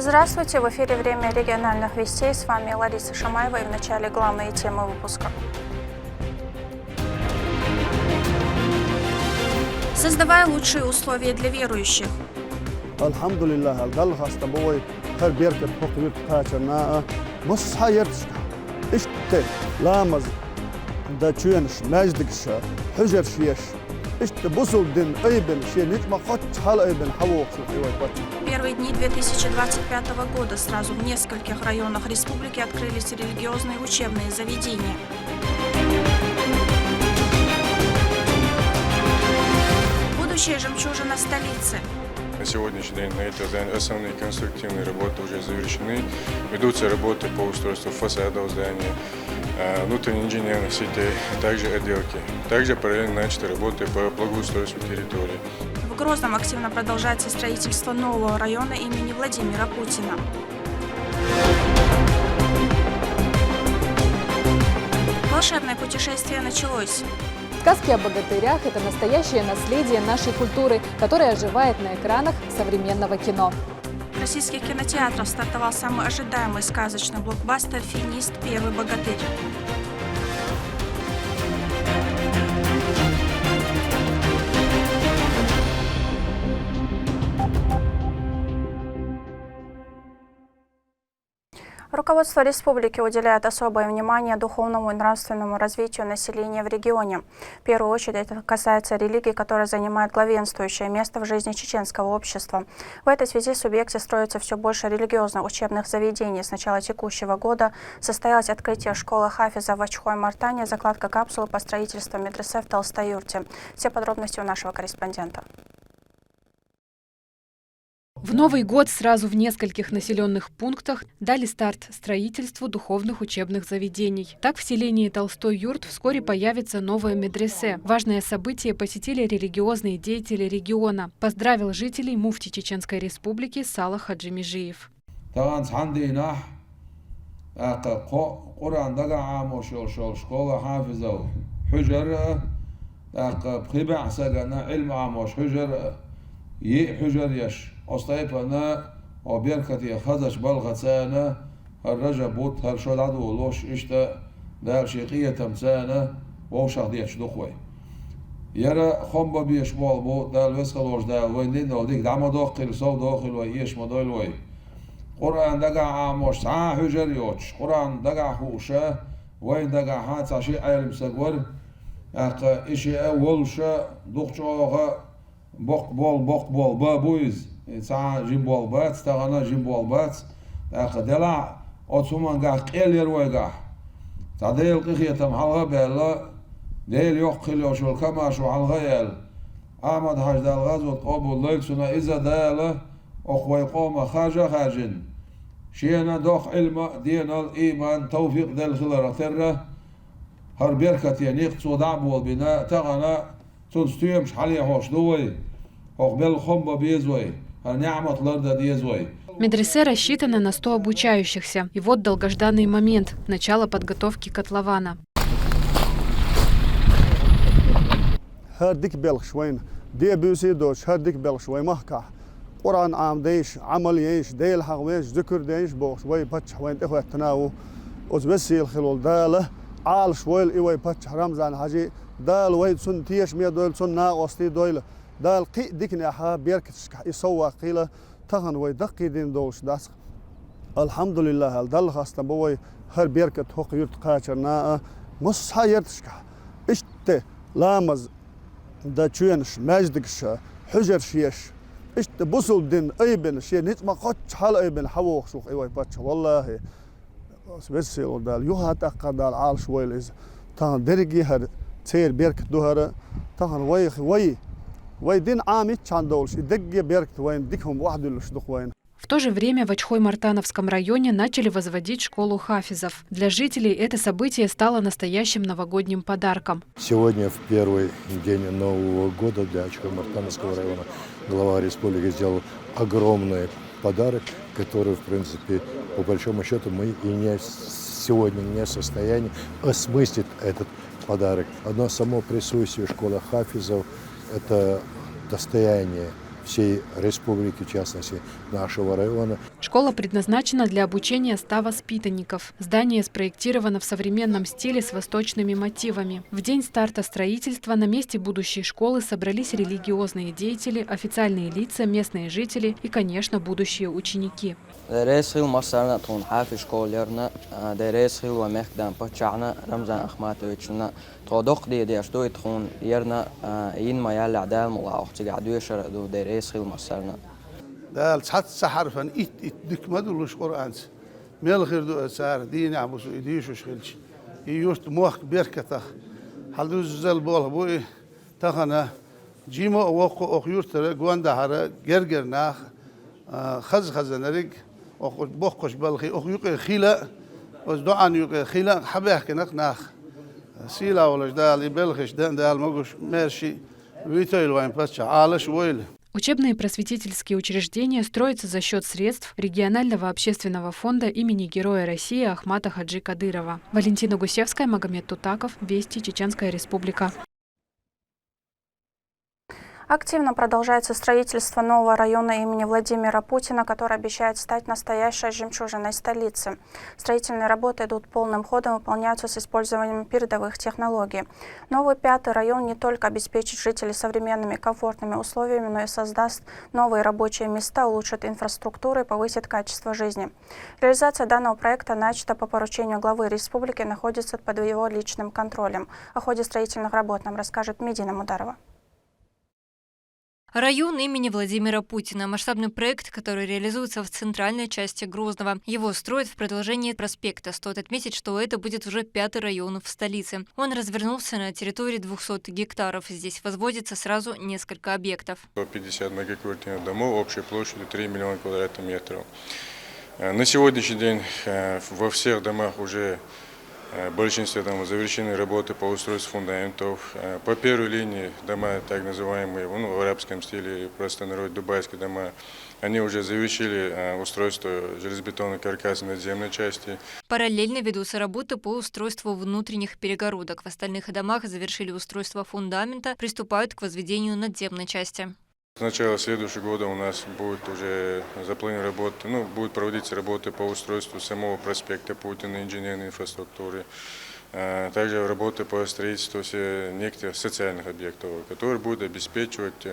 Здравствуйте, в эфире «Время региональных вестей». С вами Лариса Шамаева и в начале главные темы выпуска. Создавая лучшие условия для верующих. Alhamdulillah, al-dal hasta boy, her berket hokmit kaçana, mus hayırtış. İşte lamaz da çüyeniş, mejdikşa, hücer şiyeş. İşte busul din aybin, şey nitma kaç hal aybin havoksu ивайпат. Первые дни 2025 года сразу в нескольких районах республики открылись религиозные учебные заведения. Будущая жемчужина столицы. На сегодняшний день на этот день основные конструктивные работы уже завершены. Ведутся работы по устройству фасадов здания, внутренней инженерных сетей, также отделки. Также параллельно начаты работы по благоустройству территории. В Грозном активно продолжается строительство нового района имени Владимира Путина. Волшебное путешествие началось. Сказки о богатырях – это настоящее наследие нашей культуры, которое оживает на экранах современного кино. В российских кинотеатрах стартовал самый ожидаемый сказочный блокбастер «Финист. Первый богатырь». Руководство республики уделяет особое внимание духовному и нравственному развитию населения в регионе. В первую очередь это касается религии, которая занимает главенствующее место в жизни чеченского общества. В этой связи в субъекте строится все больше религиозных учебных заведений. С начала текущего года состоялось открытие школы Хафиза в Ачхой-Мартане, закладка капсулы по строительству медресе в Толстоюрте. Все подробности у нашего корреспондента. В Новый год сразу в нескольких населенных пунктах дали старт строительству духовных учебных заведений. Так, в селении Толстой-Юрт вскоре появится новое медресе. Важное событие посетили религиозные деятели региона. Поздравил жителей муфти Чеченской Республики Салах Хаджимижиев. أصطيفنا وبركة خزش بلغتانا الرجبوت هرشود عدو لوش إشتا دار شيقية تمسانا ووشاق ديش دخوي يرى خمبا بيش بالبو دال وسخلوش دال وين ديك دعما داخل صو داخل ويش مدال وي قرآن دقع عاموش تعا حجر يوش قرآن دقع خوشا وين دقع حات عشي علم سقور إشي أولشا دخشوغا بق بول بابويز ساعة جنبول بات استغنى جنبول بات دلع أتصومان قاح قيل يروي تعديل قخية تمحلها بيلا ديل يوقل يوشو الكماش وعالغيال أحمد حاج دال غزو تقابل الليل سنة إذا دالة أخوي قوم خاجن شينا دوخ علم دين الإيمان توفيق دل خلال ترى هر بيركة ينيق صدع بول بناء تغنى تنستيمش حالي هوش دوي أقبل خمبا بيزوي Медресе рассчитано на 100 обучающихся. И вот долгожданный момент – начало подготовки котлована. هرديك بلغ شوين دي بيوسي دوش هرديك بلغ شوي مهكا قرآن عام ديش عمل يش ديل حغويش ذكر ديش بوش شوي باتش وين إخوة تناو أزبسي الخلول داله عال شوي إيوي باتش رمزان حاجي دال ويد سن تيش مية دويل سن نا وستي دويل دال قي ديكني أحا بيركتش يسوى قيلة تغن ويدقي دين دوش داسق الحمد لله دال خاصة بوي هر بيركت هوق يرت قاچرنا مس هايرتشكا اشت لامز دا چوينش مجدكش حجر شيش اشت بوصل دين ايبن شي نتما قوش حال ايبن حووخ شوخ ايوي باتش والله بس دال يوها تقا دال عال شويل إز تغن درجي هر تير بيركت دوهر تغن وي ويدين عامي чандолш и дегге беркт вайн дикхом вахдулш духвайн. В то же время в Ачхой-Мартановском районе начали возводить школу хафизов. Для жителей это событие стало настоящим новогодним подарком. Сегодня, в первый день Нового года для Ачхой-Мартановского района, глава республики сделал огромный подарок, который, в принципе, по большому счету, мы и сегодня не в состоянии осмыслить этот подарок. Одно само присутствие школы хафизов – это достояние всей республики, в частности нашего района. Школа предназначена для обучения 100 воспитанников. Здание спроектировано в современном стиле с восточными мотивами. В день старта строительства на месте будущей школы собрались религиозные деятели, официальные лица, местные жители и, конечно, будущие ученики. دال حتى حرفا إت دك ما دولش قرآنس ميل خير دو سار دين عبوس إديش وشخلش يوست موخ بيركته حلدوز زل بول بوي تخنا جيمو وقو أخيورت رجوان دهرة جرجر ناخ خز نرج أخو بخش بالخي أخيوق خيلا وزدعان يوق خيلا حبه كنك ناخ سيلا ولا جدال بلخش دال مقش ماشي ويتويل وين بس عالش ويل. Учебные просветительские учреждения строятся за счет средств регионального общественного фонда имени Героя России Ахмата Хаджи Кадырова. Валентина Гусевская, Магомед Тутаков, Вести, Чеченская Республика. Активно продолжается строительство нового района имени Владимира Путина, который обещает стать настоящей жемчужиной столицы. Строительные работы идут полным ходом и выполняются с использованием передовых технологий. Новый 5-й район не только обеспечит жителей современными комфортными условиями, но и создаст новые рабочие места, улучшит инфраструктуру и повысит качество жизни. Реализация данного проекта начата по поручению главы республики и находится под его личным контролем. О ходе строительных работ нам расскажет Медина Мударова. Район имени Владимира Путина – масштабный проект, который реализуется в центральной части Грозного. Его строят в продолжении проспекта. Стоит отметить, что это будет уже 5-й район в столице. Он развернулся на территории 200 гектаров. Здесь возводится сразу несколько объектов. 150 многоквартирных домов общей площадью 3 миллиона квадратных метров. На сегодняшний день во всех домах уже в большинстве домов завершены работы по устройству фундаментов. По первой линии дома, так называемые, в арабском стиле, простонародье дубайские дома, они уже завершили устройство железобетонной каркаса надземной части. Параллельно ведутся работы по устройству внутренних перегородок. В остальных домах завершили устройство фундамента, приступают к возведению надземной части. С начала следующего года у нас будет уже запланирована работа, будут проводиться работы по устройству самого проспекта Путина, инженерной инфраструктуры, также работы по строительству некоторых социальных объектов, которые будут обеспечивать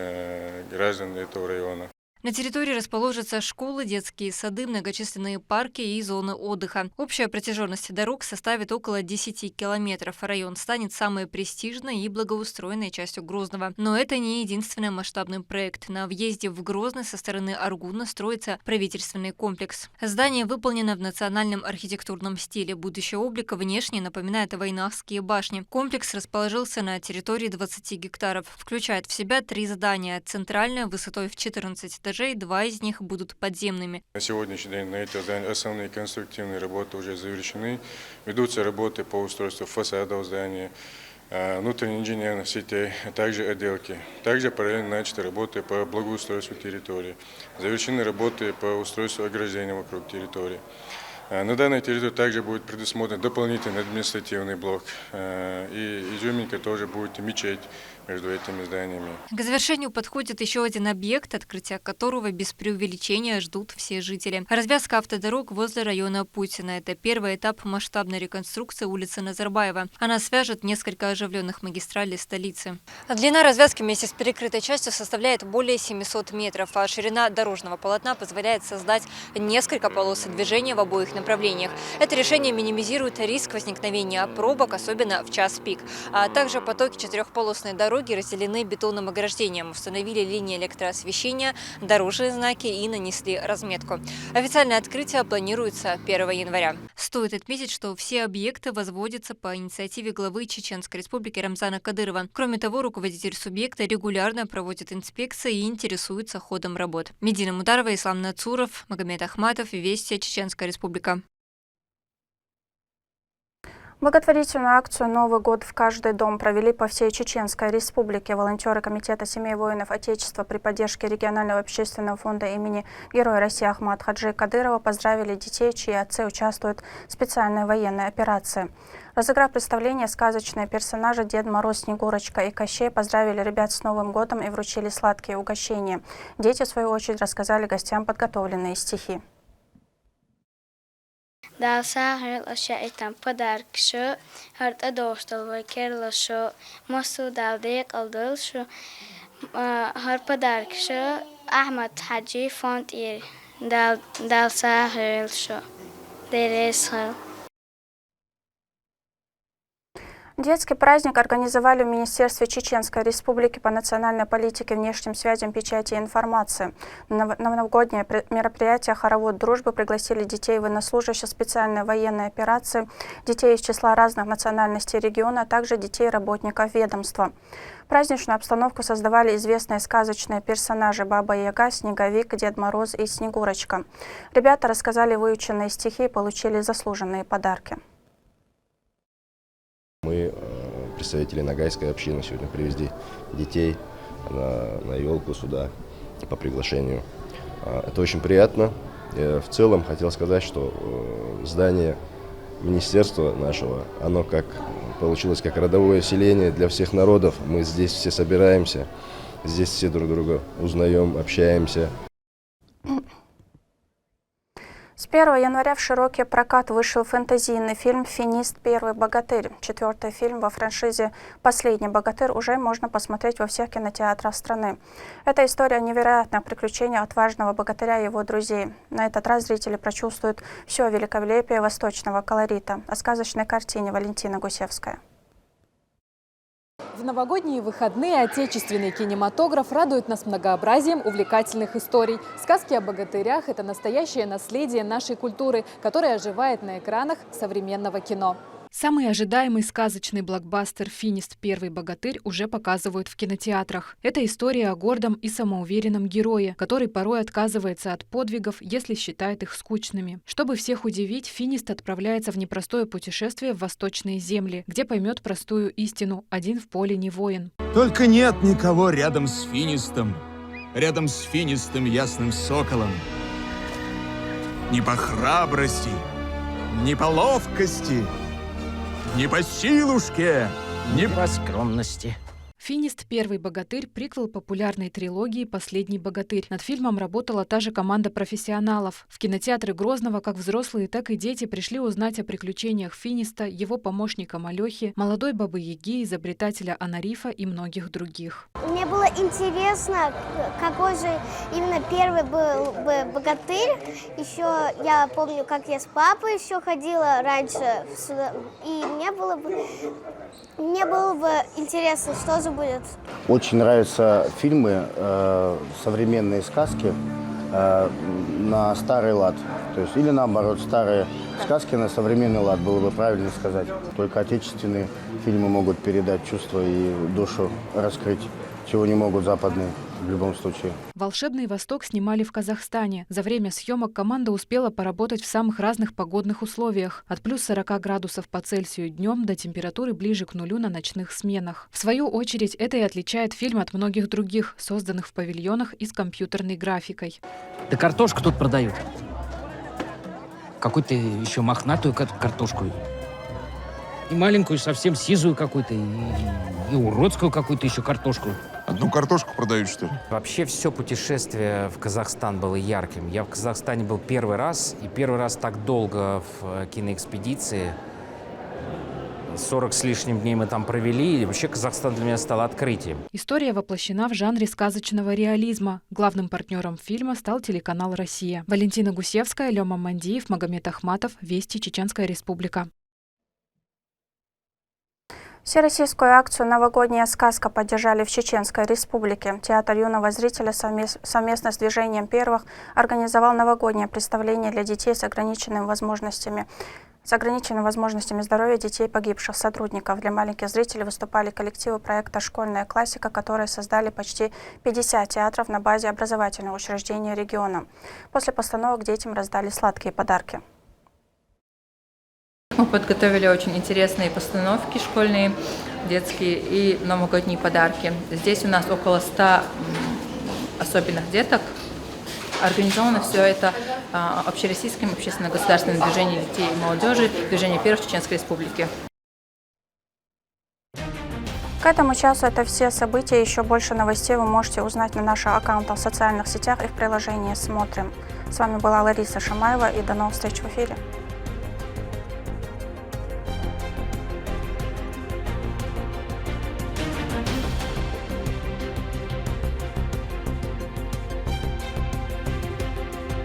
граждан этого района. На территории расположатся школы, детские сады, многочисленные парки и зоны отдыха. Общая протяженность дорог составит около 10 километров. Район станет самой престижной и благоустроенной частью Грозного. Но это не единственный масштабный проект. На въезде в Грозный со стороны Аргуна строится правительственный комплекс. Здание выполнено в национальном архитектурном стиле. Будущее облика внешне напоминает войнахские башни. Комплекс расположился на территории 20 гектаров. Включает в себя 3 здания. Центральное высотой в 14 этажей. 2 из них будут подземными. На сегодняшний день на эти здания основные конструктивные работы уже завершены. Ведутся работы по устройству фасадов здания, внутренних инженерных сетей, а также отделки. Также параллельно начаты работы по благоустройству территории. Завершены работы по устройству ограждения вокруг территории. На данной территории также будет предусмотрен дополнительный административный блок. И изюминка тоже будет мечеть между этими зданиями. К завершению подходит еще один объект, открытия которого без преувеличения ждут все жители. Развязка автодорог возле района Путина. Это первый этап масштабной реконструкции улицы Назарбаева. Она свяжет несколько оживленных магистралей столицы. Длина развязки вместе с перекрытой частью составляет более 700 метров, а ширина дорожного полотна позволяет создать несколько полос движения в обоих направлениях. Это решение минимизирует риск возникновения пробок, особенно в час пик. А также потоки четырехполосной дороги разделены бетонным ограждением, установили линии электроосвещения, дорожные знаки и нанесли разметку. Официальное открытие планируется 1 января. Стоит отметить, что все объекты возводятся по инициативе главы Чеченской Республики Рамзана Кадырова. Кроме того, руководитель субъекта регулярно проводит инспекции и интересуется ходом работ. Медина Мударова, Ислам Нацуров, Магомед Ахматов, Вести, Чеченская Республика. Благотворительную акцию «Новый год в каждый дом» провели по всей Чеченской Республике. Волонтеры Комитета семей воинов Отечества при поддержке регионального общественного фонда имени Героя России Ахмат Хаджи Кадырова поздравили детей, чьи отцы участвуют в специальной военной операции. Разыграв представление, сказочные персонажи Дед Мороз, Снегурочка и Кощей поздравили ребят с Новым годом и вручили сладкие угощения. Дети, в свою очередь, рассказали гостям подготовленные стихи. دال ساهر الأشياء تام подарок شو هرت أدوشتل وكيرل شو مصو دال ديك الدل شو هر подарок شو أحمد حجي فونت إير دال ساهر شو درسها. Детский праздник организовали в Министерстве Чеченской Республики по национальной политике, внешним связям, печати и информации. На новогоднее мероприятие «Хоровод дружбы» пригласили детей военнослужащих специальной военной операции, детей из числа разных национальностей региона, а также детей работников ведомства. Праздничную обстановку создавали известные сказочные персонажи Баба Яга, Снеговик, Дед Мороз и Снегурочка. Ребята рассказали выученные стихи и получили заслуженные подарки. Мы, представители ногайской общины, сегодня привезли детей на елку сюда по приглашению. Это очень приятно. В целом хотел сказать, что здание министерства нашего, оно получилось как родовое селение для всех народов. Мы здесь все собираемся, здесь все друг друга узнаем, общаемся. С 1 января в широкий прокат вышел фэнтезийный фильм «Финист. Первый богатырь». Четвертый фильм во франшизе «Последний богатырь» уже можно посмотреть во всех кинотеатрах страны. Это история невероятных приключений отважного богатыря и его друзей. На этот раз зрители прочувствуют все великолепие восточного колорита. О сказочной картине Валентина Гусевская. В новогодние выходные отечественный кинематограф радует нас многообразием увлекательных историй. Сказки о богатырях – это настоящее наследие нашей культуры, которое оживает на экранах современного кино. Самый ожидаемый сказочный блокбастер «Финист. Первый богатырь» уже показывают в кинотеатрах. Это история о гордом и самоуверенном герое, который порой отказывается от подвигов, если считает их скучными. Чтобы всех удивить, Финист отправляется в непростое путешествие в восточные земли, где поймет простую истину: один в поле не воин. Только нет никого рядом с Финистом, рядом с Финистым ясным соколом. Ни по храбрости, ни по ловкости, ни по силушке, ни по скромности. «Финист. Первый богатырь» – приквел популярной трилогии «Последний богатырь». Над фильмом работала та же команда профессионалов. В кинотеатры Грозного как взрослые, так и дети пришли узнать о приключениях Финиста, его помощника Малехи, молодой Бабы Яги, изобретателя Анарифа и многих других. Мне было интересно, какой же именно первый был богатырь. Еще я помню, как я с папой еще ходила раньше сюда. И мне было бы интересно, что же будет. Очень нравятся фильмы, современные сказки на старый лад. То есть, или наоборот, старые сказки на современный лад, было бы правильно сказать. Только отечественные фильмы могут передать чувства и душу раскрыть, чего не могут западные в любом случае. «Волшебный Восток» снимали в Казахстане. За время съемок команда успела поработать в самых разных погодных условиях. От плюс 40 градусов по Цельсию днем до температуры ближе к нулю на ночных сменах. В свою очередь, это и отличает фильм от многих других, созданных в павильонах и с компьютерной графикой. Да картошку тут продают. Какую-то еще мохнатую картошку. И маленькую, совсем сизую какую-то, и уродскую какую-то еще картошку. Одну картошку продают, что ли? Вообще все путешествие в Казахстан было ярким. Я в Казахстане был первый раз, и первый раз так долго в киноэкспедиции. 40 с лишним дней мы там провели, и вообще Казахстан для меня стал открытием. История воплощена в жанре сказочного реализма. Главным партнером фильма стал телеканал «Россия». Валентина Гусевская, Лёма Мандиев, Магомед Ахматов. Вести, Чеченская Республика. Всероссийскую акцию «Новогодняя сказка» поддержали в Чеченской Республике. Театр юного зрителя совместно с движением первых организовал новогоднее представление для детей с ограниченными возможностями здоровья детей погибших сотрудников. Для маленьких зрителей выступали коллективы проекта «Школьная классика», которые создали почти 50 театров на базе образовательных учреждений региона. После постановок детям раздали сладкие подарки. Мы подготовили очень интересные постановки школьные, детские и новогодние подарки. Здесь у нас около 100 особенных деток. Организовано все это общероссийским общественно-государственным движением детей и молодежи, движение первых Чеченской Республики. К этому часу это все события. Еще больше новостей вы можете узнать на наших аккаунтах в социальных сетях и в приложении «Смотрим». С вами была Лариса Шамаева, и до новых встреч в эфире.